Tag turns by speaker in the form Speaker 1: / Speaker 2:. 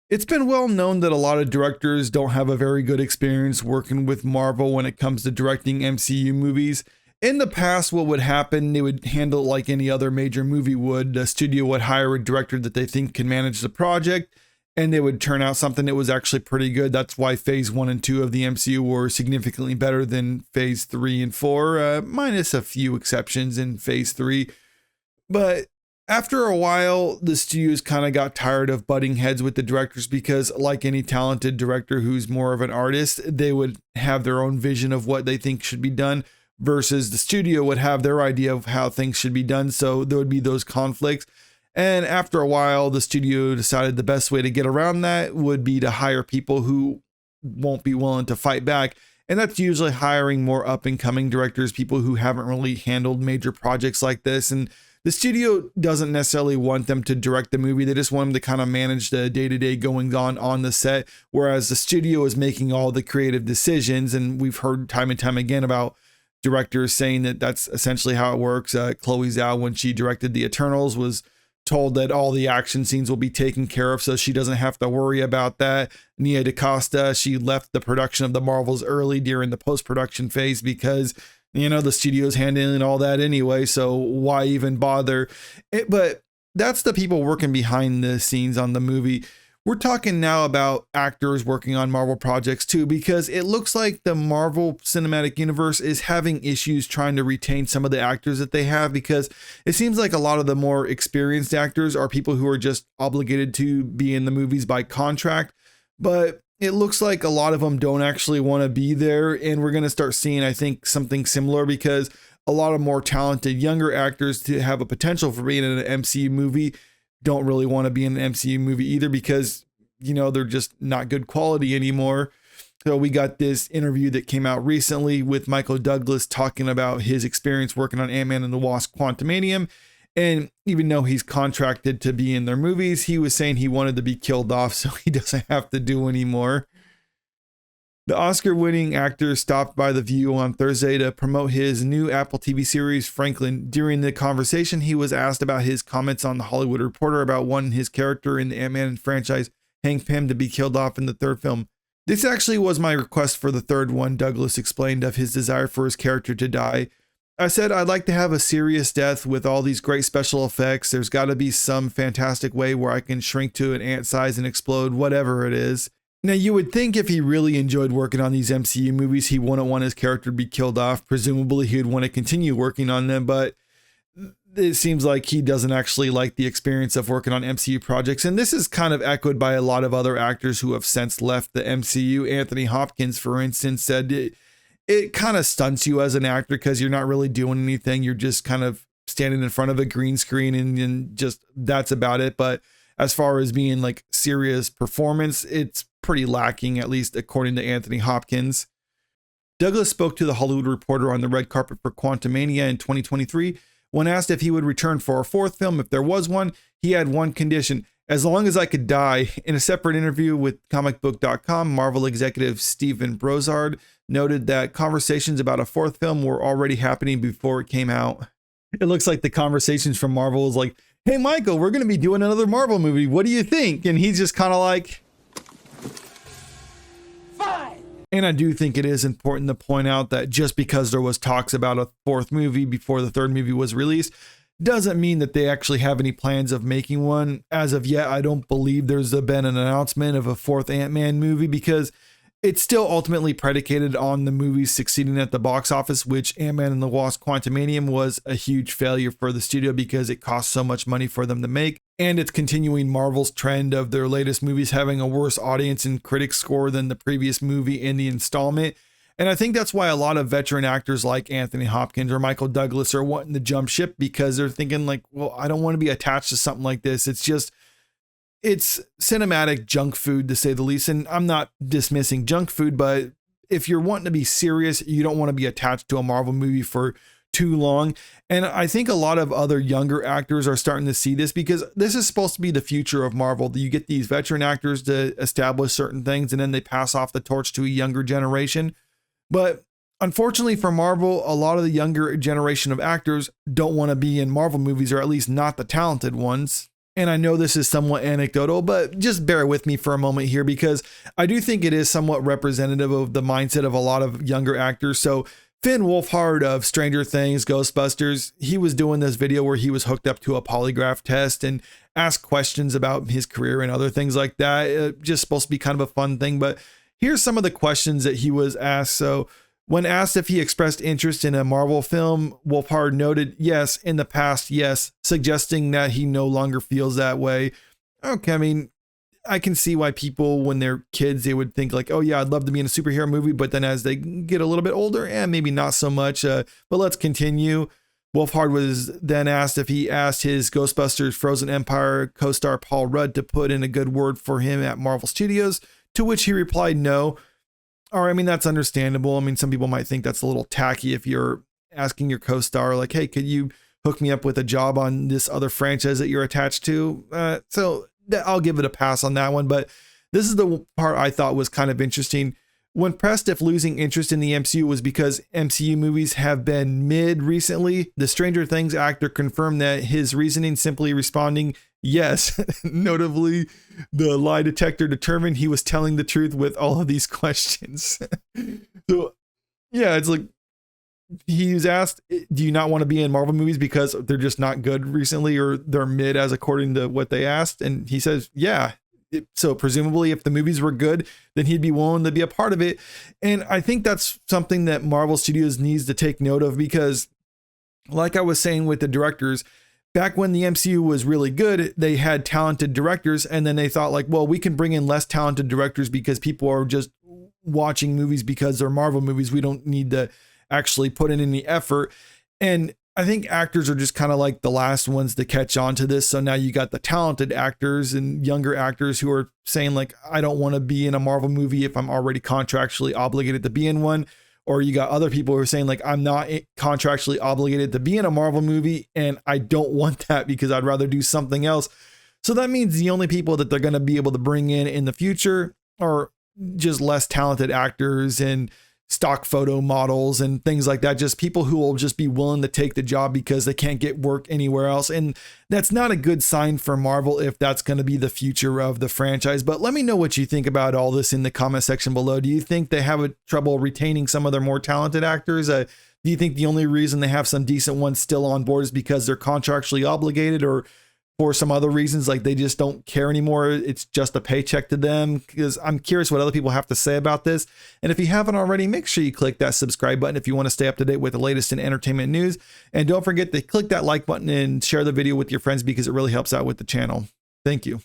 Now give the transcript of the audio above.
Speaker 1: It's been well known that a lot of directors don't have a very good experience working with Marvel when it comes to directing MCU movies. In the past, what would happen, they would handle it like any other major movie would. The studio would hire a director that they think can manage the project, and they would turn out something that was actually pretty good. That's why phase 1 and 2 of the MCU were significantly better than phase 3 and 4, minus a few exceptions in phase 3. But after a while, the studios kind of got tired of butting heads with the directors because, like any talented director who's more of an artist, they would have their own vision of what they think should be done versus the studio would have their idea of how things should be done. So there would be those conflicts. And after a while, the studio decided the best way to get around that would be to hire people who won't be willing to fight back. And that's usually hiring more up and coming directors, people who haven't really handled major projects like this. And the studio doesn't necessarily want them to direct the movie. They just want them to kind of manage the day-to-day goings on the set, whereas the studio is making all the creative decisions. And we've heard time and time again about directors saying that that's essentially how it works. Chloe Zhao, when she directed The Eternals, was told that all the action scenes will be taken care of, so she doesn't have to worry about that. Nia DaCosta, she left the production of the Marvels early during the post-production phase because the studio's handling all that anyway, so why even bother? But that's the people working behind the scenes on the movie. We're talking now about actors working on Marvel projects too, because it looks like the Marvel Cinematic Universe is having issues trying to retain some of the actors that they have, because it seems like a lot of the more experienced actors are people who are just obligated to be in the movies by contract. But it looks like a lot of them don't actually want to be there. And we're going to start seeing, I think, something similar, because a lot of more talented younger actors to have a potential for being in an MCU movie don't really want to be in an MCU movie either, because, they're just not good quality anymore. So we got this interview that came out recently with Michael Douglas talking about his experience working on Ant-Man and the Wasp Quantumania. And even though he's contracted to be in their movies, he was saying he wanted to be killed off so he doesn't have to do anymore. The Oscar-winning actor stopped by The View on Thursday to promote his new Apple TV series, Franklin. During the conversation, he was asked about his comments on The Hollywood Reporter about wanting his character in the Ant-Man franchise, Hank Pym, to be killed off in the third film. This actually was my request for the third one, Douglas explained of his desire for his character to die. I said I'd like to have a serious death with all these great special effects. There's got to be some fantastic way where I can shrink to an ant size and explode, whatever it is. Now, you would think if he really enjoyed working on these MCU movies, he wouldn't want his character to be killed off. Presumably, he would want to continue working on them, but it seems like he doesn't actually like the experience of working on MCU projects. And this is kind of echoed by a lot of other actors who have since left the MCU. Anthony Hopkins, for instance, said it kind of stunts you as an actor because you're not really doing anything. You're just kind of standing in front of a green screen and just that's about it. But as far as being like serious performance, it's pretty lacking, at least according to Anthony Hopkins. Douglas spoke to The Hollywood Reporter on the red carpet for Quantumania in 2023. When asked if he would return for a fourth film if there was one, he had one condition: as long as I could die. In a separate interview with comicbook.com, Marvel executive Stephen Brozard noted that conversations about a fourth film were already happening before it came out. It looks like the conversations from Marvel is like, hey, Michael, we're going to be doing another Marvel movie. What do you think? And he's just kind of like, fine. And I do think it is important to point out that just because there was talks about a fourth movie before the third movie was released doesn't mean that they actually have any plans of making one. As of yet, I don't believe there's been an announcement of a fourth Ant-Man movie, because it's still ultimately predicated on the movies succeeding at the box office, which Ant-Man and the Wasp Quantumania was a huge failure for the studio because it cost so much money for them to make. And it's continuing Marvel's trend of their latest movies having a worse audience and critic score than the previous movie in the installment. And I think that's why a lot of veteran actors like Anthony Hopkins or Michael Douglas are wanting to jump ship, because they're thinking like, well, I don't want to be attached to something like this. It's cinematic junk food, to say the least. And I'm not dismissing junk food, but if you're wanting to be serious, you don't want to be attached to a Marvel movie for too long. And I think a lot of other younger actors are starting to see this, because this is supposed to be the future of Marvel. You get these veteran actors to establish certain things, and then they pass off the torch to a younger generation. But unfortunately for Marvel, a lot of the younger generation of actors don't want to be in Marvel movies, or at least not the talented ones. and I know this is somewhat anecdotal, but just bear with me for a moment here because I do think it is somewhat representative of the mindset of a lot of younger actors. So Finn Wolfhard of Stranger Things, Ghostbusters, he was doing this video where he was hooked up to a polygraph test and asked questions about his career and other things like that. Just supposed to be kind of a fun thing, but here's some of the questions that he was asked. So when asked if he expressed interest in a Marvel film, Wolfhard noted, yes, in the past, yes, suggesting that he no longer feels that way. Okay, I mean, I can see why people, when they're kids, they would think like, oh yeah, I'd love to be in a superhero movie. But then as they get a little bit older, maybe not so much. But let's continue. Wolfhard was then asked if he asked his Ghostbusters Frozen Empire co-star Paul Rudd to put in a good word for him at Marvel Studios, to which he replied no. Or, I mean, that's understandable. I mean, some people might think that's a little tacky if you're asking your co-star, like, hey, could you hook me up with a job on this other franchise that you're attached to? So I'll give it a pass on that one. But this is the part I thought was kind of interesting. When pressed if losing interest in the MCU was because MCU movies have been mid recently, the Stranger Things actor confirmed that his reasoning simply responding yes. Notably, the lie detector determined he was telling the truth with all of these questions. So, yeah, it's like he was asked, do you not want to be in Marvel movies because they're just not good recently or they're mid as according to what they asked? And he says, yeah. So presumably if the movies were good, then he'd be willing to be a part of it. And I think that's something that Marvel Studios needs to take note of because, like I was saying with the directors, back when the MCU was really good, they had talented directors, and then they thought like, well, we can bring in less talented directors because people are just watching movies because they're Marvel movies. We don't need to actually put in any effort. And I think actors are just kind of like the last ones to catch on to this. So now you got the talented actors and younger actors who are saying like, I don't want to be in a Marvel movie if I'm already contractually obligated to be in one. Or you got other people who are saying like, I'm not contractually obligated to be in a Marvel movie and I don't want that because I'd rather do something else. So that means the only people that they're going to be able to bring in the future are just less talented actors and stock photo models and things like that. Just people who will just be willing to take the job because they can't get work anywhere else. And that's not a good sign for Marvel if that's going to be the future of the franchise. But let me know what you think about all this in the comment section below. Do you think they have trouble retaining some of their more talented actors? Do you think the only reason they have some decent ones still on board is because they're contractually obligated, or for some other reasons, like they just don't care anymore? It's just a paycheck to them. Because I'm curious what other people have to say about this. And if you haven't already, make sure you click that subscribe button if you want to stay up to date with the latest in entertainment news. And don't forget to click that like button and share the video with your friends because it really helps out with the channel. Thank you.